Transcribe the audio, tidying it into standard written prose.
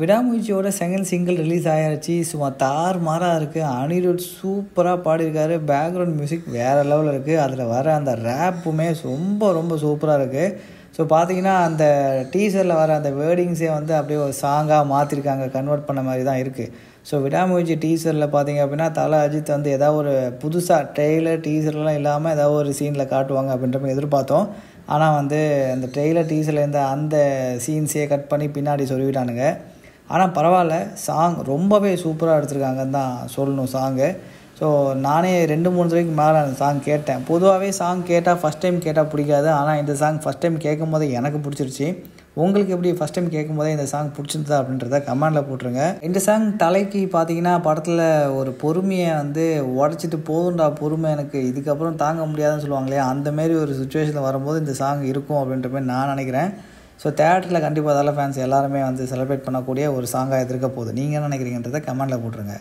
விடாமுயற்சியோட second single release ஆயாச்சு. சும்மா தாறுமாறாக இருக்குது. அனிருத் சூப்பராக பாடியிருக்காரு. பேக்ரவுண்ட் மியூசிக் வேறு லெவலில் இருக்குது. அதில் வர அந்த ரேப்புமே ரொம்ப ரொம்ப சூப்பராக இருக்குது. ஸோ பார்த்தீங்கன்னா அந்த டீசரில் வர அந்த வேர்டிங்ஸே வந்து அப்படியே ஒரு சாங்காக மாற்றிருக்காங்க. கன்வெர்ட் பண்ண மாதிரி தான் இருக்குது. ஸோ விடாமுயற்சி டீசரில் பார்த்தீங்க அப்படின்னா தல அஜித் வந்து ஏதாவது ஒரு புதுசாக ட்ரெய்லர் டீசர்லாம் இல்லாமல் ஏதாவது ஒரு சீனில் காட்டுவாங்க அப்படின்ற மாதிரி எதிர்பார்த்தோம். ஆனால் வந்து அந்த ட்ரெய்லர் டீசரில் இருந்த அந்த சீன்ஸே கட் பண்ணி பின்னாடி சொல்லிவிட்டானுங்க. ஆனால் பரவாயில்ல, சாங் ரொம்பவே சூப்பராக எடுத்திருக்காங்கன்னு தான் சொல்லணும் சாங்கு. ஸோ நானே 2-3 தடவைக்கு மேலே அந்த சாங் கேட்டேன். பொதுவாகவே சாங் கேட்டால் ஃபஸ்ட் டைம் கேட்டால் பிடிக்காது. ஆனால் இந்த சாங் ஃபஸ்ட் டைம் கேட்கும் போதே எனக்கு பிடிச்சிருச்சு. உங்களுக்கு எப்படி ஃபஸ்ட் டைம் கேட்கும் போதே இந்த சாங் பிடிச்சிருந்தா அப்படின்றத கமெண்டில் போட்டுருங்க. இந்த சாங் தலைக்கு பார்த்தீங்கன்னா படத்தில் ஒரு பொறுமையை வந்து உடச்சிட்டு போதுண்டா பொறுமை எனக்கு இதுக்கப்புறம் தாங்க முடியாதுன்னு சொல்லுவாங்களே, அந்தமாரி ஒரு சுச்சுவேஷனில் வரும்போது இந்த சாங் இருக்கும் அப்படின்ற மாதிரி நான் நினைக்கிறேன். ஸோ தேட்டரில் கண்டிப்பாக தலை ஃபேன்ஸ் எல்லாருமே வந்து செலிப்ரேட் பண்ணக்கூடிய ஒரு சாங்காக இருக்க போகுது. நீங்கள் என்ன நினைக்கிறீங்கன்றதை கமெண்டில் போட்டுருங்க.